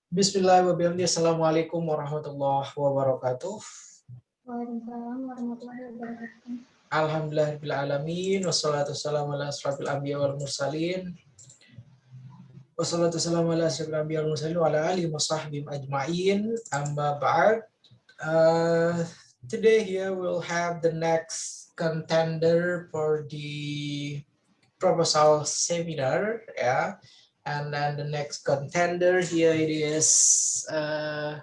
Bismillahirrahmanirrahim. Assalamualaikum warahmatullahi wabarakatuh. Waalaikumsalam warahmatullahi wabarakatuh. Alhamdulillahirabbil alamin wassalatu wassalamu ala asrofil anbiya wal mursalin. Wassalatu wassalamu ala asrofil anbiya wal mursalin wa ala alihi washabbihi ajmain. Amma ba'd. Today here we'll have the next contender for the proposal seminar, yeah. And then the next contender here it is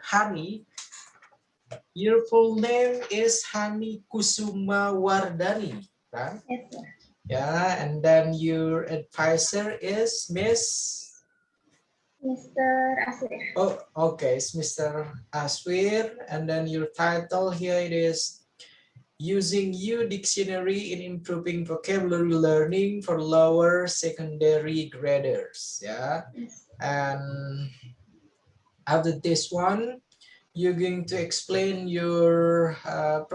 Hanny. Your full name is Hanny Kusuma Wardani, right? Yes, sir. Yeah, and then your advisor is Mr. Aswir. Oh, okay, it's Mr. Aswir, and then your title here it is Using U Dictionary in Improving Vocabulary Learning for Lower Secondary Graders. Yeah, Yes. and after this one, you're going to explain your your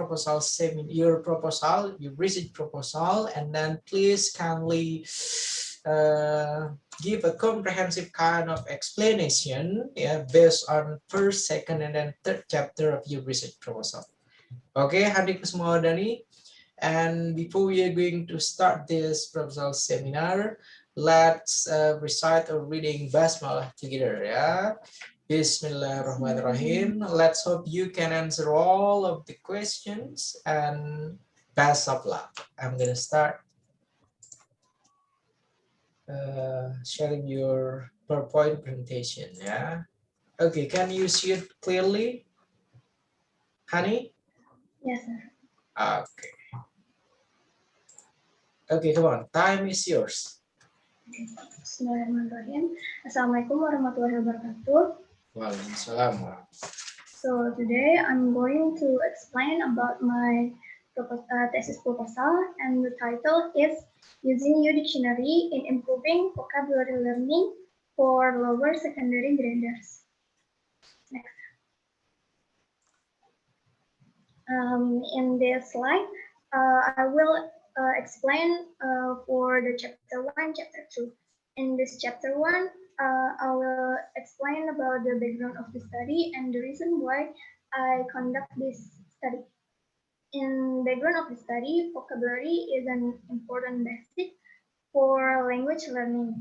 research proposal, and then please kindly give a comprehensive kind of explanation, yeah, based on first, second, and then third chapter of your research proposal. Okay, Hanny Kusumawardani. And before we are going to start this proposal seminar, let's recite a reading basmalah together, yeah. Bismillahirrahmanirrahim. Let's hope you can answer all of the questions and best of luck. I'm gonna start sharing your PowerPoint presentation, yeah. Okay, can you see it clearly, Hanny? Yes, sir. Okay. Okay, come on. Time is yours. Bismillahirrahmanirrahim. Assalamualaikum warahmatullahi wabarakatuh. Waalaikumsalam. So today I'm going to explain about my thesis proposal, and the title is Using U Dictionary in Improving Vocabulary Learning for Lower Secondary Graders. Next. In this slide, I will explain for the chapter 1, chapter 2. In this chapter 1, I will explain about the background of the study and the reason why I conduct this study. In background of the study, vocabulary is an important basic for language learning.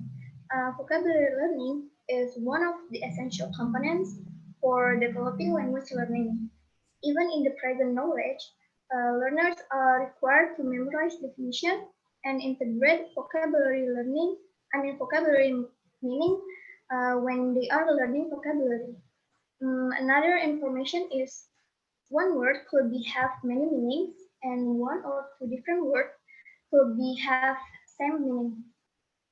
Vocabulary learning is one of the essential components for developing language learning. Even in the present knowledge, learners are required to memorize definition and integrate vocabulary meaning when they are learning vocabulary. Another information is one word could have many meanings, and one or two different words could have same meaning.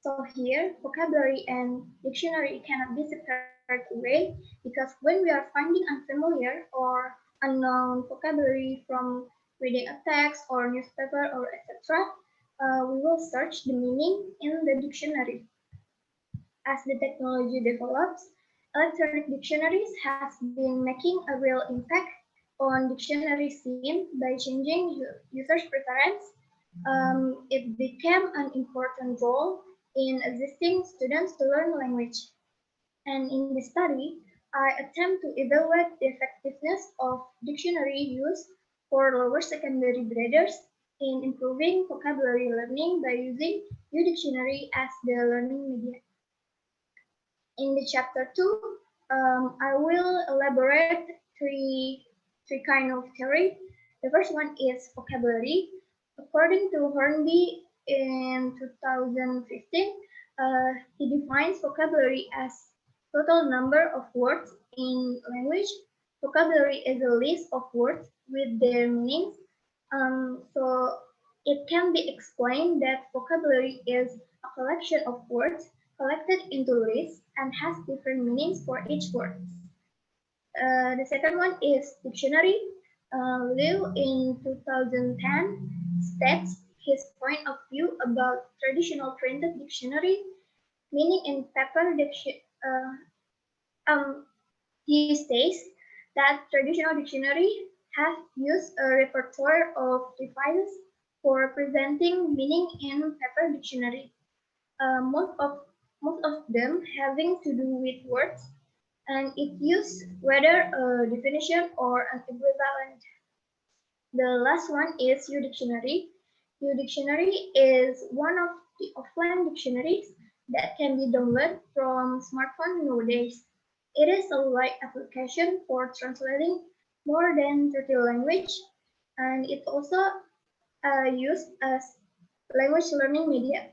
So here, vocabulary and dictionary cannot be separated away, because when we are finding unfamiliar or unknown vocabulary from reading a text or newspaper or etc., we will search the meaning in the dictionary. As the technology develops, electronic dictionaries have been making a real impact on dictionary scene by changing users' preference. It became an important role in assisting students to learn language. And in this study, I attempt to evaluate the effectiveness of dictionary use for lower secondary graders in improving vocabulary learning by using U-Dictionary as the learning media. In the chapter 2, I will elaborate three kind of theory. The first one is vocabulary. According to Hornby in 2015, he defines vocabulary as total number of words in language. Vocabulary is a list of words with their meanings. So it can be explained that vocabulary is a collection of words collected into lists and has different meanings for each word. The second one is dictionary. Liu in 2010 states his point of view about traditional printed dictionary, meaning in paper dictionary. He states that traditional dictionary have used a repertoire of devices for presenting meaning in paper dictionary. Most of them having to do with words. and it uses whether a definition or an equivalent. The last one is U-Dictionary. U-Dictionary is one of the offline dictionaries that can be downloaded from smartphone nowadays. It is a light application for translating more than 30 languages, and it also used as language learning media.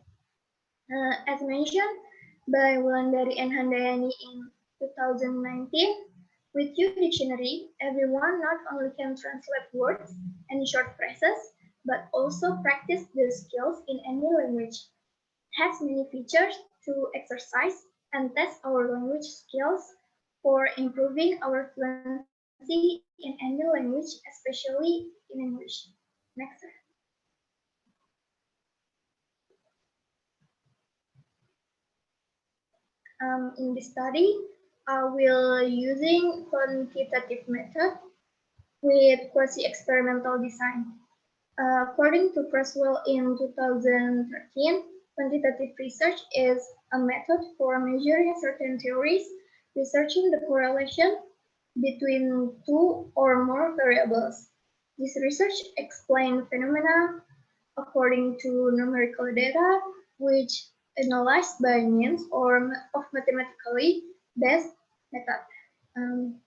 As mentioned by Wulandari and Handayani in 2019, with U-Dictionary, everyone not only can translate words and short phrases, but also practice the skills in any language. It has many features to exercise and test our language skills for improving our fluency in any language, especially in English. Next. In this study, I will using quantitative method with quasi-experimental design. According to Creswell in 2013, quantitative research is a method for measuring certain theories, researching the correlation between two or more variables. This research explains phenomena according to numerical data, which analyzed by means or of mathematically based method. Um,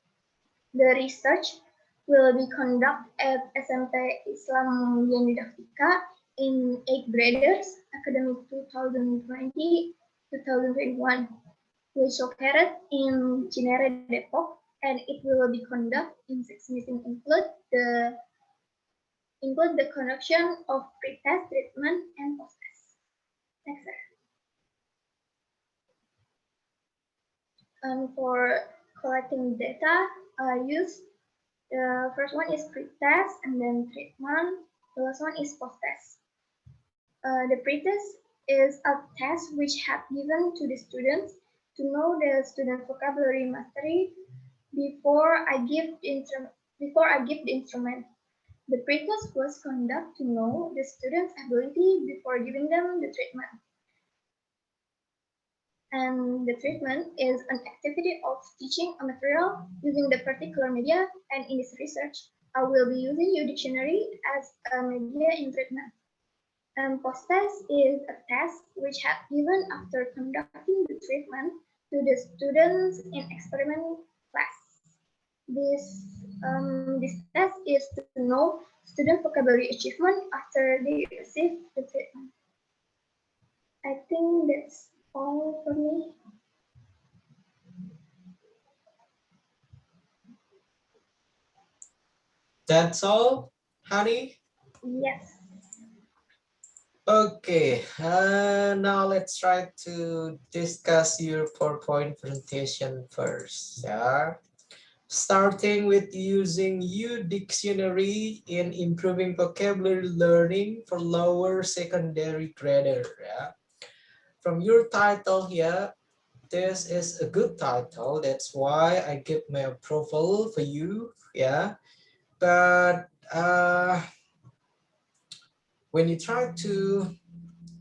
the research will be conducted at SMP Islam Yenidafika in 8th graders academic 2020-2021, which located in Cinere Depok, and it will be conducted in 6 meetings include the conduction of pre-test treatment and post-test. Next slide. And for collecting data, I use the first one is pre-test and then treatment. The last one is post-test. The pre-test is a test which have given to the students to know the student vocabulary mastery before I give the instrument. The pre-test was conducted to know the student's ability before giving them the treatment. And the treatment is an activity of teaching a material using the particular media, and in this research, I will be using U-Dictionary as a media in treatment. And post-test is a test which have given after conducting the treatment to the students in experiment class. This test is to know student vocabulary achievement after they receive the treatment. I think that's all for me. That's all, Hanny? Yes. Okay, now let's try to discuss your PowerPoint presentation first. Yeah, starting with using U-Dictionary in improving vocabulary learning for lower secondary grader. Yeah, from your title here, this is a good title. That's why I give my approval for you. Yeah, but when you try to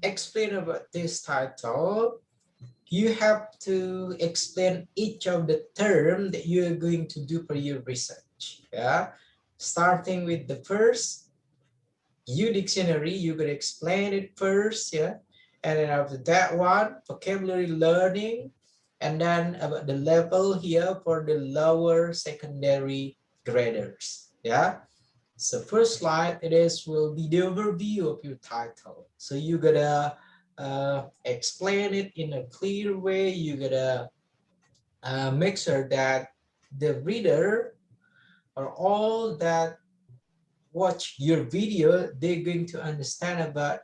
explain about this title, you have to explain each of the term that you are going to do for your research. Yeah, starting with the first U-Dictionary, you're going to explain it first. Yeah, and then after that one, vocabulary learning, and then about the level here for the lower secondary graders. Yeah. So first slide, will be the overview of your title. So you gotta explain it in a clear way. You gotta make sure that the reader or all that watch your video, they're going to understand about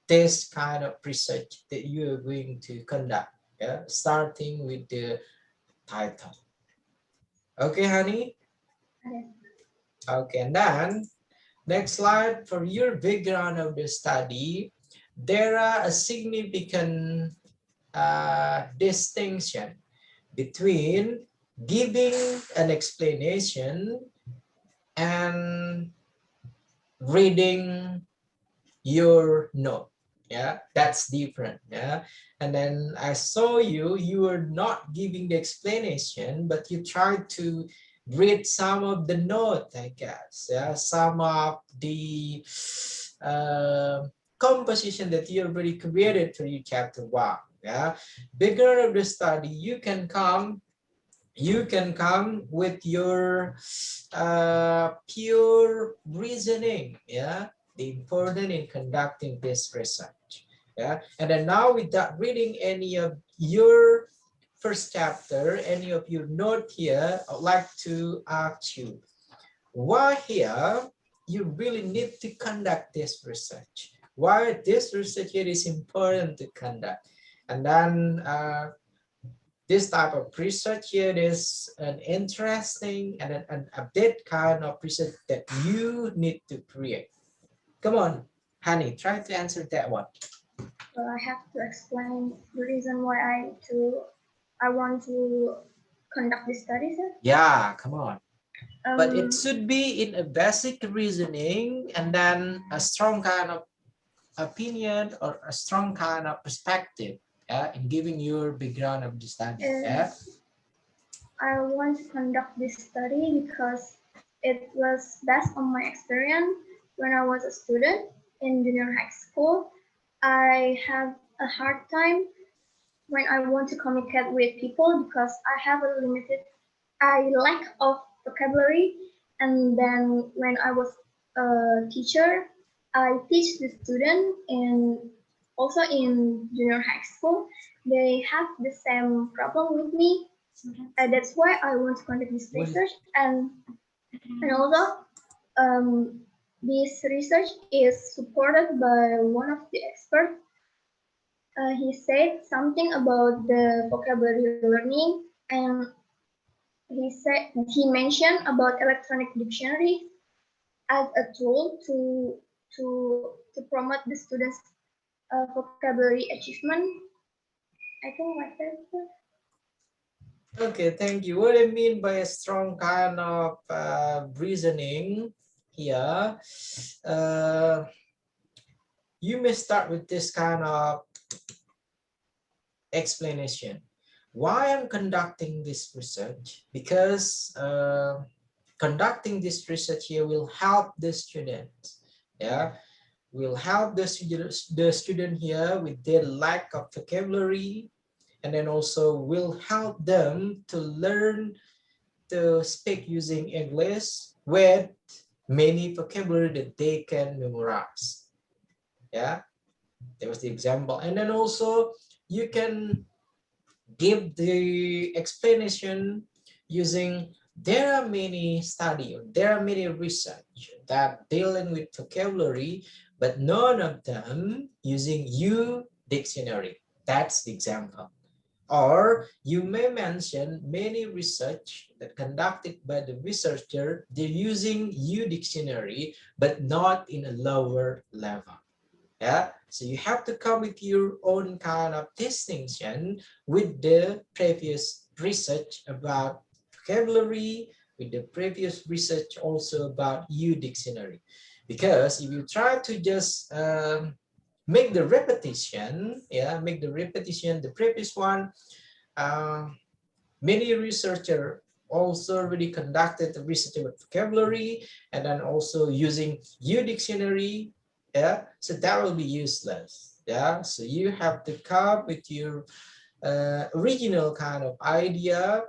this kind of research that you are going to conduct. Yeah, starting with the title. Okay, honey. Okay. Okay, and then next slide, for your background of the study, there are a significant distinction between giving an explanation and reading your note. Yeah, that's different. Yeah, and then I saw you were not giving the explanation, but you tried to read some of the note, I guess. Yeah, some of the uh, composition that you already created for you chapter one. Yeah, beginner of the study, you can come with your pure reasoning, yeah, the important in conducting this research, yeah. And then now without reading any of your first chapter, any of your note here, I'd like to ask you, why here you really need to conduct this research? Why this research here is important to conduct? And then this type of research here is an interesting and an update kind of research that you need to create. Come on, Hanny, try to answer that one. So I have to explain the reason why I want to conduct this study, sir. Yeah, come on. But it Um, should be in a basic reasoning and then a strong kind of opinion or a strong kind of perspective, in giving your background of the study. Yeah. I want to conduct this study because it was based on my experience when I was a student in junior high school. I have a hard time when I want to communicate with people because I have a lack of vocabulary. And then when I was a teacher, I teach the student in also in junior high school. They have the same problem with me. That's why I want to conduct this research, and also this research is supported by one of the experts. He said something about the vocabulary learning, and he mentioned about electronic dictionary as a tool to promote the students' vocabulary achievement. I think like that. Okay, thank you. What I mean by a strong kind of reasoning here, uh, you may start with this kind of explanation. Why I'm conducting this research? Because conducting this research here will help the students. Yeah, will help the student here with their lack of vocabulary, and then also will help them to learn to speak using English with many vocabulary that they can memorize. Yeah, that was the example. And then also you can give the explanation using there are many study, there are many research that dealing with vocabulary, but none of them using U dictionary. That's the example. Or you may mention many research that conducted by the researcher, they're using U dictionary, but not in a lower level. Yeah, so you have to come with your own kind of distinction with the previous research about vocabulary, with the previous research also about U dictionary. Because if you try to just make the repetition, yeah, make the repetition, the previous one, uh, many researchers also already conducted the research about vocabulary and then also using U dictionary. Yeah, so that will be useless. Yeah, so you have to come with your original kind of idea,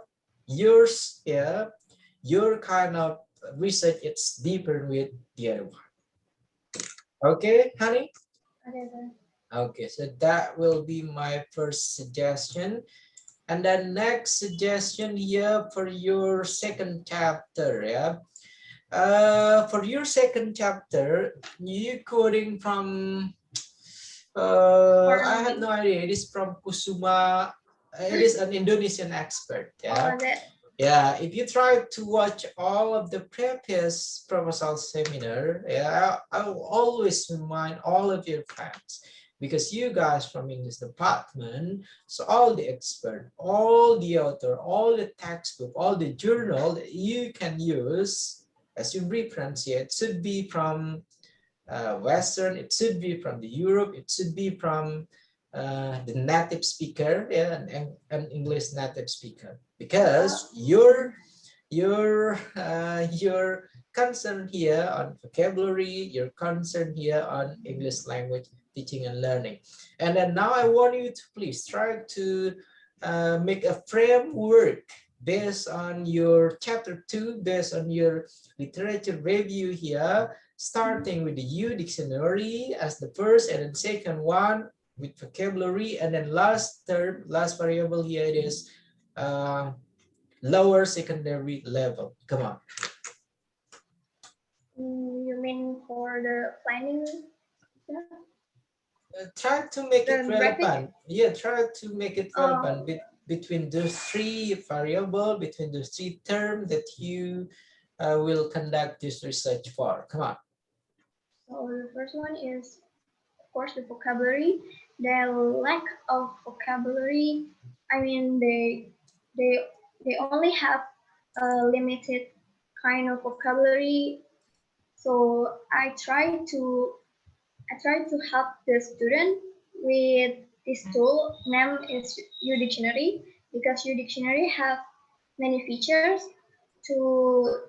yours. Yeah, your kind of research, it's deeper with the other one. Okay, honey. Okay. Okay, so that will be my first suggestion. And then next suggestion here for your second chapter, yeah. For your second chapter, you quoting from, I have no idea. It is from Kusuma. It is an Indonesian expert, yeah. Yeah, if you try to watch all of the previous proposal seminar, yeah, I will always remind all of your friends, because you guys from English department, so all the expert, all the author, all the textbook, all the journal that you can use as your reference here, it should be from Western, it should be from the Europe, it should be from the native speaker, yeah, an English native speaker, because your concern here on vocabulary, your concern here on English language teaching and learning. And then now I want you to please try to make a framework based on your chapter 2, based on your literature review here, starting with the U dictionary as the first, and then second one with vocabulary, and then last variable here it is lower secondary level. Come on. You mean for the planning? Yeah. Try to make it The graphic? relevant. Yeah, try to make it relevant Oh, between those three variable, between those three terms that you will conduct this research for. Come on. so the first one is, of course, the vocabulary. The lack of vocabulary. I mean, they they only have a limited kind of vocabulary. So I try to help the student with this tool named is U-Dictionary, because U-Dictionary have many features to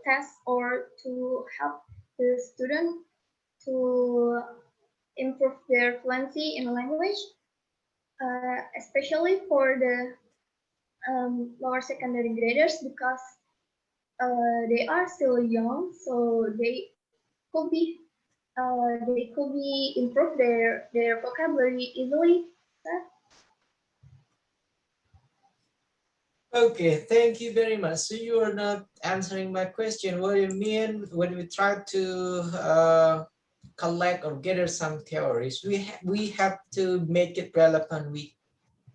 test or to help the student to improve their fluency in language, especially for the lower secondary graders, because they are still young, so could be they could be improve their vocabulary easily. Okay, thank you very much. So you are not answering my question. What do you mean when we try to collect or gather some theories? We have to make it relevant with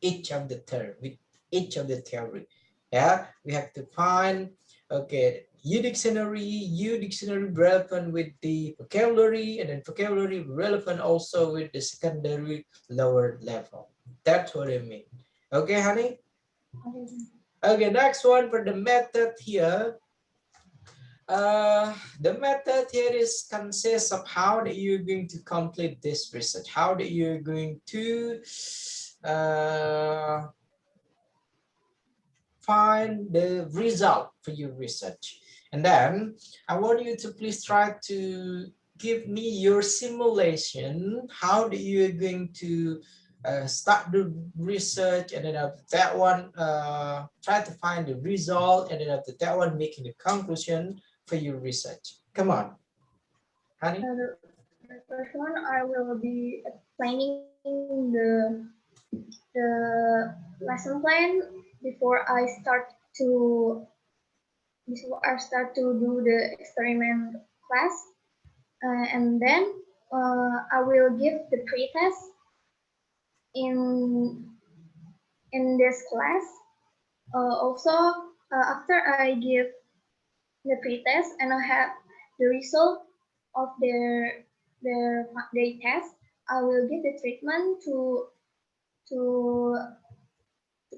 each of the term, with each of the theory. Yeah, we have to find, okay, U dictionary relevant with the vocabulary, and then vocabulary relevant also with the secondary lower level. That's what I mean. Okay, honey? Okay, next one for the method here. The method here is consists of how that you're going to complete this research, how that you're going to find the result for your research. And then I want you to please try to give me your simulation, how that you're going to start the research, and then after that one, try to find the result, and then after that one, making the conclusion for your research. Come on, honey. The first one, I will be explaining the lesson plan before I start to do the experiment class, and then I will give the pretest in this class. Also, after I give the pretest and I have the result of their test, I will give the treatment to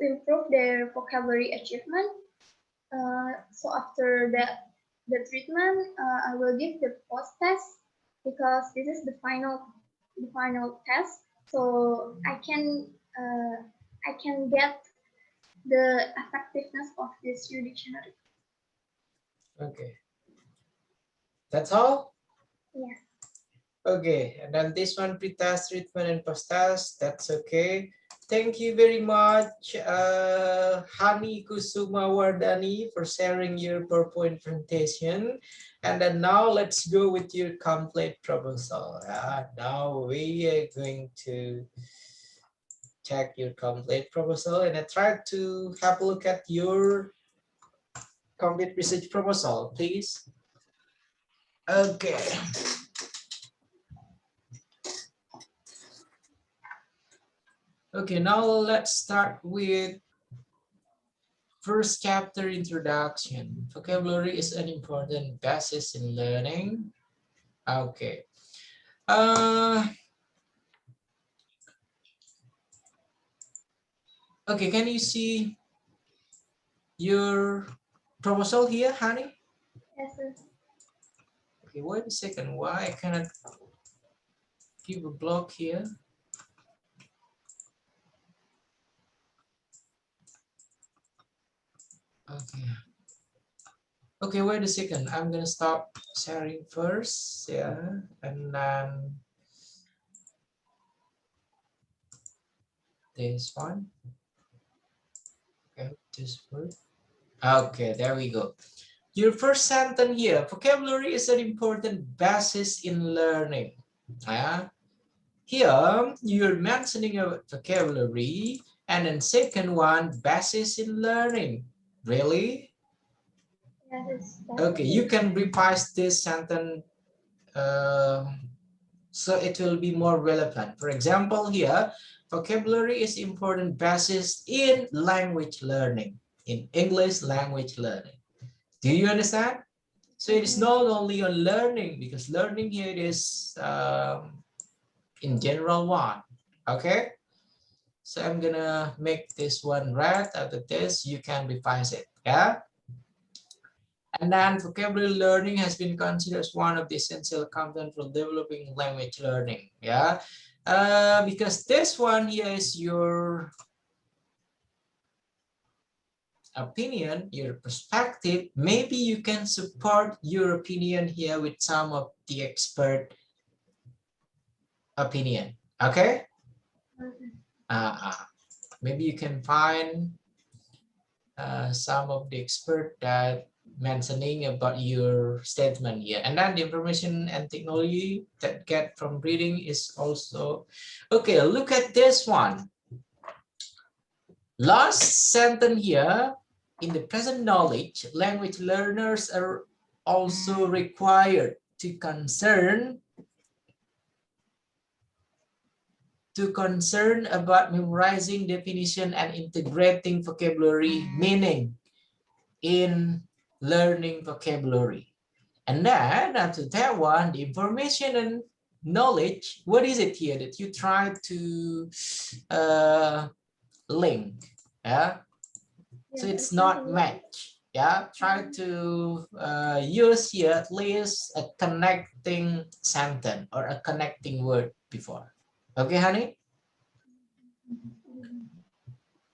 improve their vocabulary achievement. So after the treatment, I will give the post test, because this is the final test. So I can get the effectiveness of this U dictionary. Okay, that's all. Yes. Okay, and then this one, pre-test, treatment, and post-test, that's okay. Thank you very much, Hanny Kusuma Wardani, for sharing your PowerPoint presentation. And then now let's go with your complete proposal. Now we are going to check your complete proposal, and I try to have a look at your complete research proposal, please. Okay. Okay, now let's start with first chapter, introduction. Vocabulary is an important basis in learning. Okay. Okay, can you see your proposal here, Hanny? Yes, sir. Okay, wait a second. Why I cannot give a block here. Okay. Okay, wait a second. I'm gonna stop sharing first. Yeah, and then this one. Okay, this word. Okay, there we go. Your first sentence here, vocabulary is an important basis in learning. Yeah. Here, you're mentioning a vocabulary, and then second one, basis in learning. Really? Yes, Okay, you can revise this sentence so it will be more relevant. For example, here, vocabulary is important basis in language learning, in English language learning. Do you understand? So it is not only on learning, because learning here is in general one. Okay. So I'm gonna make this one red. After this, you can revise it. Yeah. And then vocabulary learning has been considered as one of the essential components for developing language learning. Yeah. Because this one here is your opinion, your perspective. Maybe you can support your opinion here with some of the expert opinion. Okay. Maybe you can find some of the expert that mentioning about your statement here, and then the information and technology that get from reading is also okay. Look at this one. Last sentence here. In the present knowledge, language learners are also required to concern about memorizing definition and integrating vocabulary meaning in learning vocabulary. And then after that one, the information and knowledge, what is it here that you try to link? Yeah. So it's not match. Yeah. Try to use here at least a connecting sentence or a connecting word before. Okay, honey?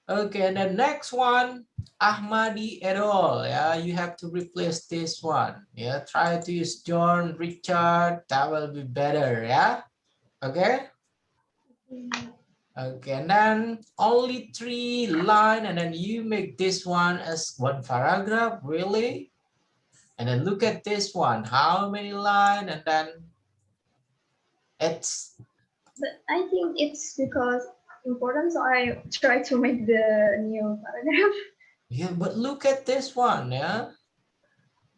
Okay, and the next one, Ahmadi et al. Yeah, you have to replace this one. Yeah, try to use John, Richard. That will be better. Yeah. Okay. Okay, and then only 3 lines, and then you make this one as 1 paragraph. Really? And then look at this one. How many lines? And then it's. But I think it's because important, so I try to make the new paragraph. Yeah, but look at this one. Yeah.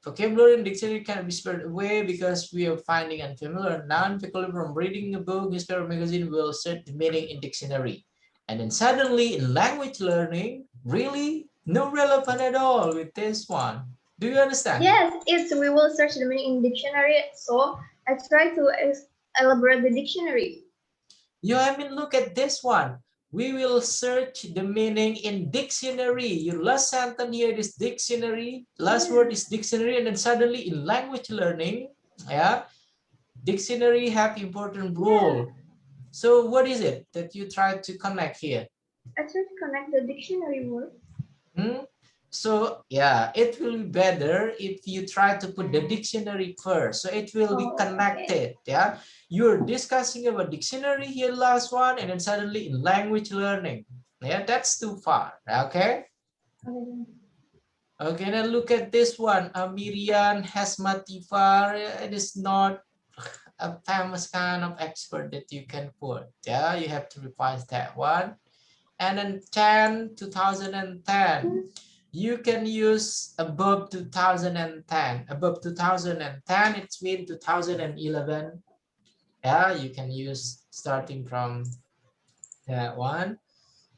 Vocabulary and dictionary can be spread away because we are finding unfamiliar noun. Vocabulary from reading a book, newspaper, magazine will search the meaning in dictionary. And then suddenly in language learning, really no relevant at all with this one. Do you understand? Yes, it's we will search the meaning in dictionary. So I try to elaborate the dictionary. Yeah, I mean, look at this one. We will search the meaning in dictionary. Your last sentence here is dictionary. Last word is dictionary, and then suddenly in language learning, yeah, dictionary have important role. So what is it that you try to connect here? I try to connect the dictionary word. So yeah, it will be better if you try to put the dictionary first. So it will be connected. Okay. Yeah, you're discussing about dictionary here, last one, and then suddenly in language learning. Yeah, that's too far. Okay. Okay, then look at this one. Amirian Hasmatifar. It is not a famous kind of expert that you can put. Yeah, you have to revise that one. And then 2010. You can use above 2010. Above 2010, it's mean 2011. Yeah, you can use starting from that one.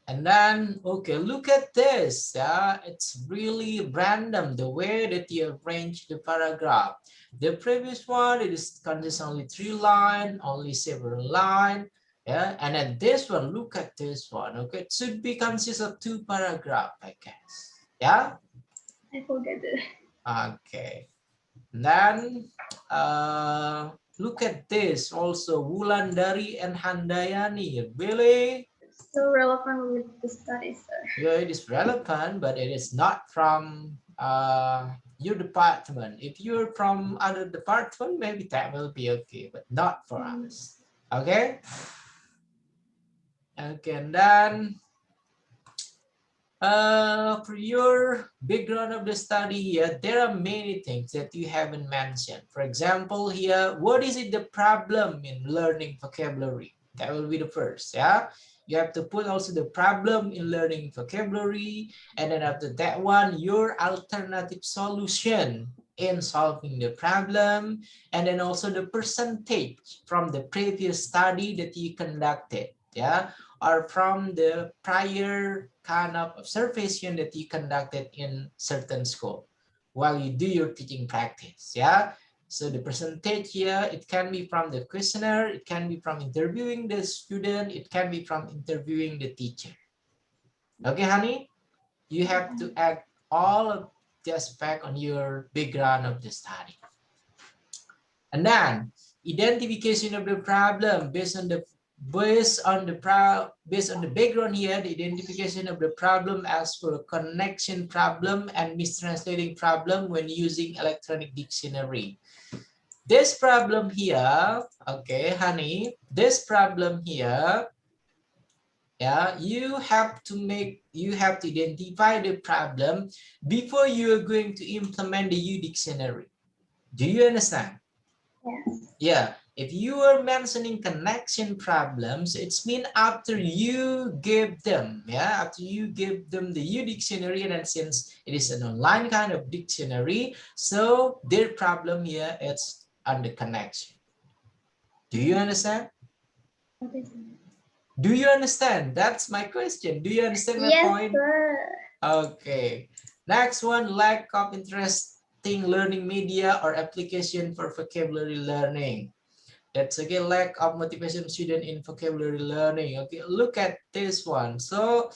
And then, okay, look at this. Yeah, it's really random the way that you arrange the paragraph. The previous one, it is consists only 3 lines, only several lines. Yeah, and then this one, look at this one. Okay, it should be consist of 2 paragraphs, I guess. Yeah. I forget it. Okay. Then, Look at this also, Wulandari and Handayani. Really? So relevant with the study, sir. Yeah, it is relevant, but it is not from your department. If you're from other department, maybe that will be okay, but not for us. Okay? Okay, and then for your background of the study here, there are many things that you haven't mentioned. For example, here, what is it the problem in learning vocabulary? That will be the first, yeah? You have to put also the problem in learning vocabulary, and then after that one, your alternative solution in solving the problem, and then also the percentage from the previous study that you conducted, yeah? Or from the prior kind of observation that you conducted in certain school while you do your teaching practice, yeah? So the percentage here, it can be from the questionnaire, it can be from interviewing the student, it can be from interviewing the teacher. Okay, honey? You have to add all of the aspect on your background of the study. And then identification of the problem based on the background here, the identification of the problem as for connection problem and mistranslating problem when using electronic dictionary. This problem here, okay, honey, this problem here, yeah, you have to identify the problem before you are going to implement the U dictionary. Do you understand? Yes. Yeah, if you are mentioning connection problems, it's mean after you give them, yeah, after you give them the U dictionary, and then since it is an online kind of dictionary, so their problem here is on the connection. Do you understand? Okay. Do you understand? That's my question. Do you understand my Yes, point? sir. Okay. Next one, lack of interesting learning media or application for vocabulary learning. That's again lack of motivation student in vocabulary learning. Okay, look at this one. So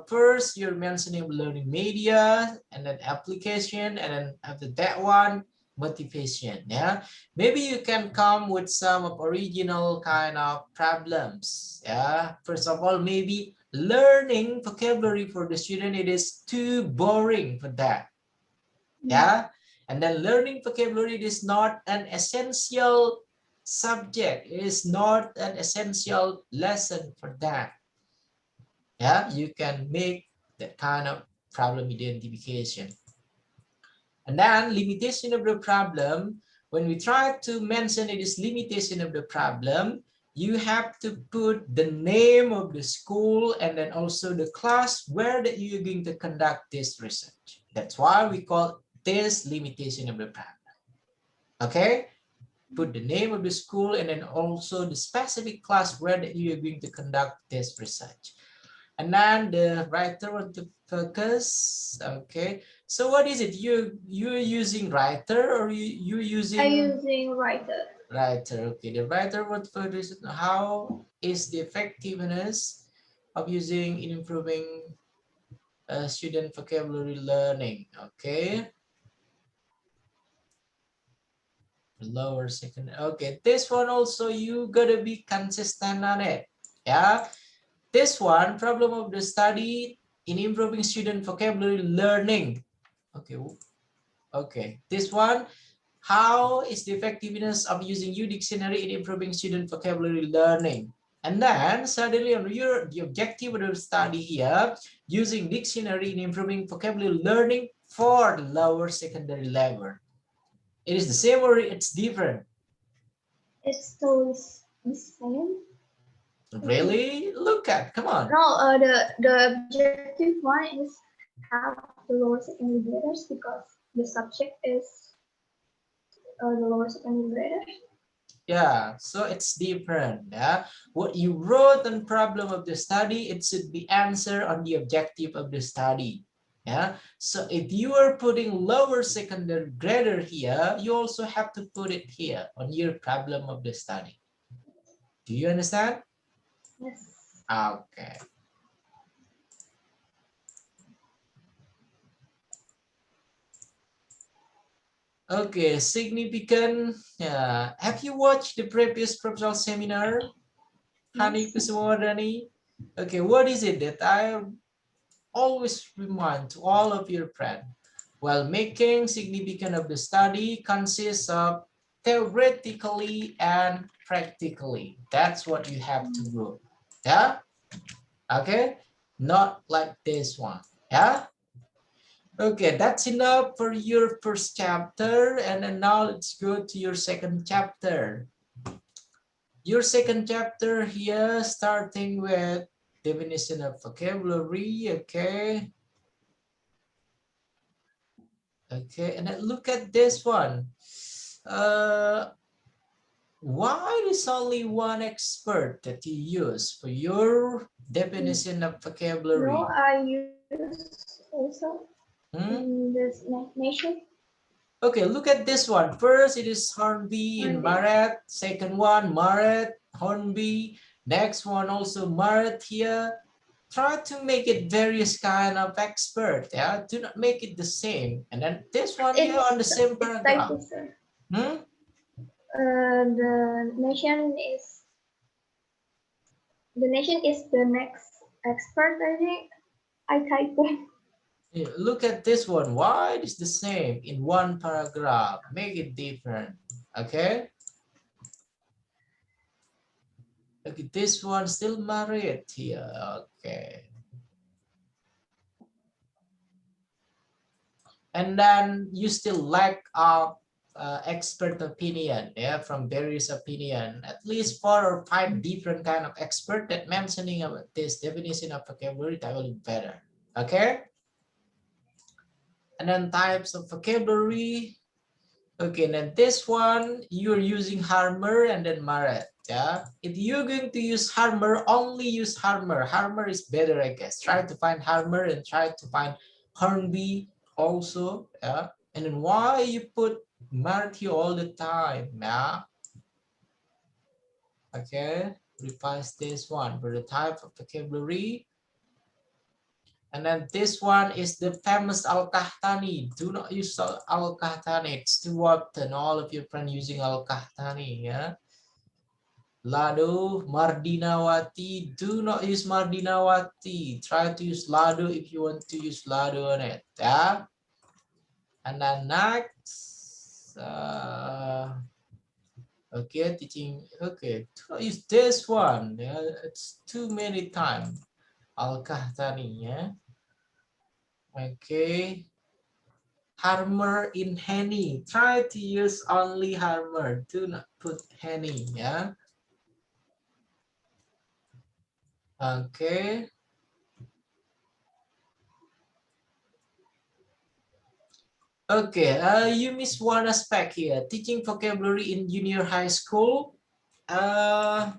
first you're mentioning learning media and then application, and then after that one, motivation. Yeah, maybe you can come with some of original kind of problems. Yeah, first of all, maybe learning vocabulary for the student, it is too boring for that. Yeah, and then learning vocabulary, it is not an essential subject, it is not an essential lesson for that. Yeah, you can make that kind of problem identification. And then limitation of the problem, when we try to mention it is limitation of the problem, you have to put the name of the school and then also the class where that you're going to conduct this research. That's why we call this limitation of the problem. Okay, put the name of the school and then also the specific class where that you are going to conduct this research. And then the writer want to focus. Okay, so what is it? You're using writer, or you're using? I'm using writer. Writer. Okay, the writer want to focus. How is the effectiveness of using in improving student vocabulary learning? Okay. Lower secondary. Okay, this one also you gotta be consistent on it. Yeah, this one, problem of the study in improving student vocabulary learning. Okay, okay, this one, how is the effectiveness of using U dictionary in improving student vocabulary learning? And then suddenly on the objective of the study here, using dictionary in improving vocabulary learning for the lower secondary level. It is the same or it's different? It's totally the same. Really? Look at, come on. No, the objective one is have the lower secondary graders because the subject is the lower secondary graders. Yeah, so it's different. Yeah, what you wrote on problem of the study, it should be answer on the objective of the study. Yeah, so if you are putting lower secondary grader here, you also have to put it here on your problem of the study. Do you understand? Yes. Okay. Okay, significant. Have you watched the previous proposal seminar, Hanny Yes. Kusumawardhani? Okay, what is it that I always remind to all of your friends? Well, making significant of the study consists of theoretically and practically. That's what you have to do. Yeah? Okay? Not like this one. Yeah? Okay, that's enough for your first chapter. And then now let's go to your second chapter. Your second chapter here, starting with definition of vocabulary. Okay. Okay, and then look at this one. Uh, why is only one expert that you use for your definition of No, vocabulary? I use also Hmm? this nation Okay, look at this one. First, it is Hornby in Monday. Maret. Second one, Maret, Hornby. Next one, also Maret here. Try to make it various kind of expert. Yeah, do not make it the same. And then this one here on the same It's paragraph. typo, sir. Hmm? The nation is the next expert. I think I typo. Yeah, look at this one. Why it is the same in one paragraph? Make it different. Okay. Okay, this one still married here. Okay. And then you still lack of expert opinion, yeah, from various opinion, at least 4 or 5 different kind of expert that mentioning about this definition of vocabulary, that will be better. Okay. And then types of vocabulary. Okay, then this one you're using Harmer and then Maret. Yeah, if you're going to use Harmer, only use Harmer. Harmer is better, I guess. Try to find Harmer and try to find Hornby also. Yeah, and then why you put Maret here all the time? Yeah, okay. Revise this one for the type of vocabulary. And then this one is the famous Al-Qahtani. Do not use Al-Qahtani. It's too often. All of your friends using Al-Qahtani. Yeah. Lado, Mardinawati. Do not use Mardinawati. Try to use Lado if you want to use Lado on it. Yeah. And then next. Okay, teaching. Okay, do not use this one. Yeah, it's too many times. Al-Qahtani. Yeah. Okay. Harmer in Hanny. Try to use only Harmer. Do not put Hanny. Yeah. Okay. Okay. You missed one aspect here. Teaching vocabulary in junior high school. Uh,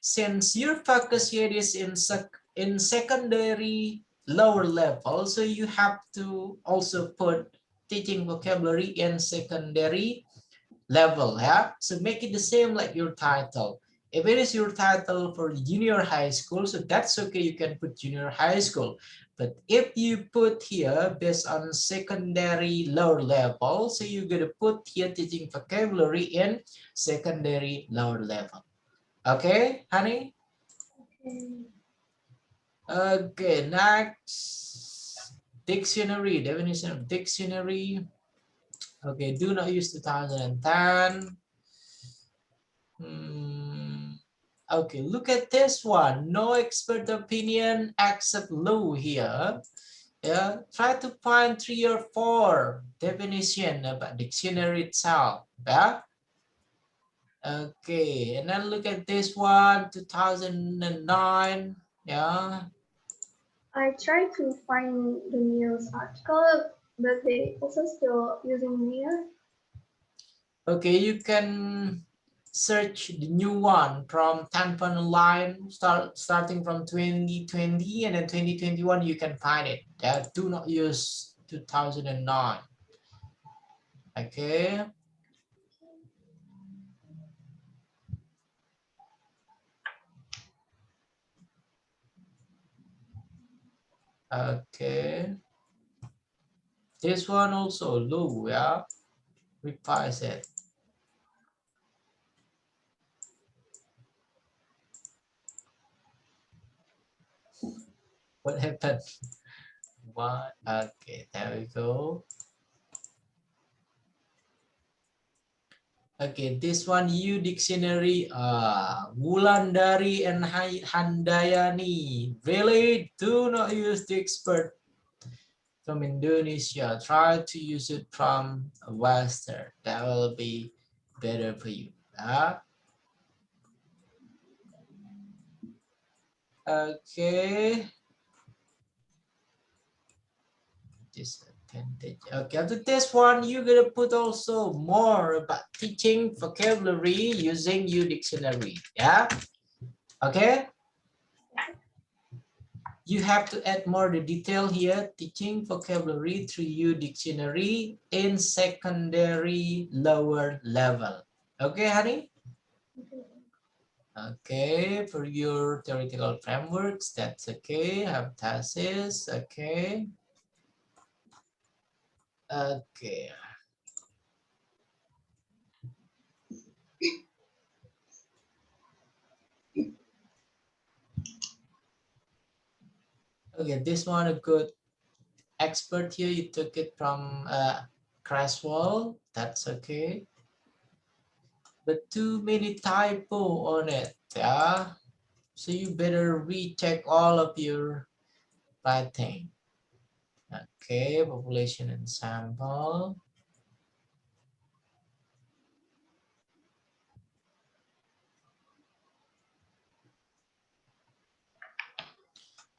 since your focus here is in secondary lower level, so you have to also put teaching vocabulary in secondary level, yeah? So make it the same like your title. If it is your title for junior high school, so that's okay, you can put junior high school. But if you put here based on secondary lower level, so you're gonna put here teaching vocabulary in secondary lower level. Okay, honey? Okay. Okay, next. Dictionary, definition of dictionary. Okay, do not use 2010. Okay, look at this one. No expert opinion except law here. Yeah, try to find 3 or 4 definition about dictionary itself. Yeah. Okay, and then look at this one, 2009. Yeah. I try to find the news article, but they also still using near. Okay, you can search the new one from Tanpan Online, starting from 2020 and then 2021, you can find it. Do not use 2009. Okay. Okay. This one also low, yeah. revise it. What happened? What? Okay, there we go. Okay, this one U dictionary. Wulandari and Handayani. Really do not use the expert from Indonesia. Try to use it from a Western. That will be better for you. Okay. Disadvantage. Okay, after this one, you're gonna put also more about teaching vocabulary using U dictionary. Yeah. Okay. You have to add more the detail here. Teaching vocabulary through U dictionary in secondary lower level. Okay, honey. Okay, for your theoretical frameworks, that's okay. Have thesis. Okay. Okay. Okay, this one a good expert here. You took it from Creswell. That's okay. But too many typo on it. Yeah. So you better recheck all of your writing. Okay, population and sample.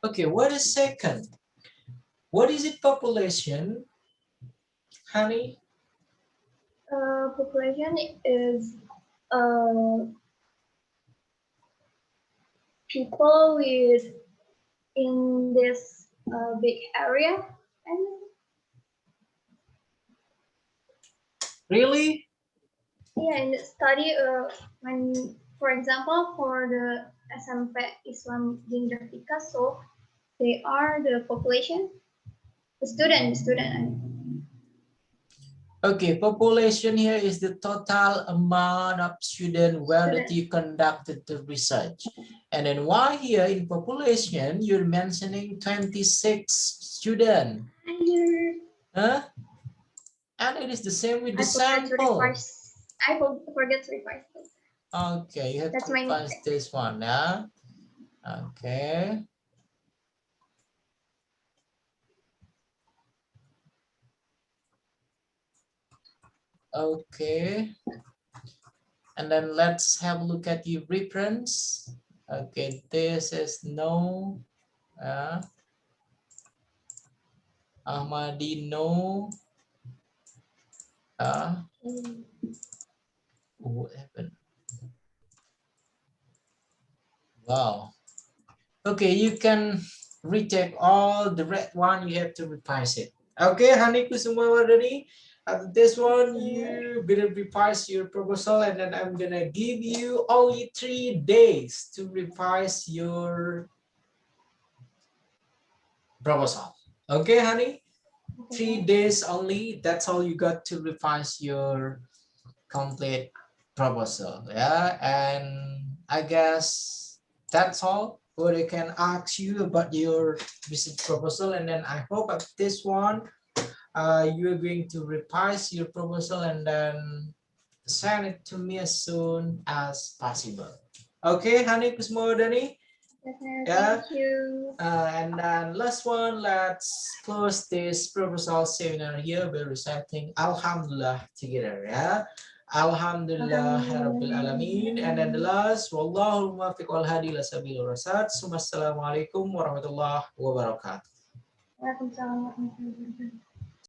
Okay, what is second? What is it population, honey? Population is people with in this big area. And Really? yeah, in the study, when, for example, for the SMP Islam in Jakarta, so they are the population, the student. Okay, population here is the total amount of students where that you conducted the research. And then why here in population, you're mentioning 26 students? Huh? And it is the same with the sample. I forget to revise. Okay, you have to revise this one, yeah? Okay. Okay. And then let's have a look at your reference. Okay, this is no. Ahmadi no. What happened? Wow. Okay, you can retake all the red one. You have to revise it. Okay, Haniku semua ready? After this one, you better revise your proposal, and then I'm gonna give you only 3 days to revise your proposal. Okay, honey? 3 days only. That's all you got to revise your complete proposal. Yeah, and I guess that's all what I can ask you about your research proposal. And then I hope at this one you're going to revise your proposal and then send it to me as soon as possible. Okay, Hani Kusmodani? Yeah. Thank you. And then last one, let's close this proposal seminar here by reciting Alhamdulillah together. Yeah. Alhamdulillah Rabbil Alamin. And then the last, Wallahul muwaffiq wal hadi ila sabilir rasyad. Assalamualaikum warahmatullahi wabarakatuh. Waalaikumsalam warahmatullahi wabarakatuh.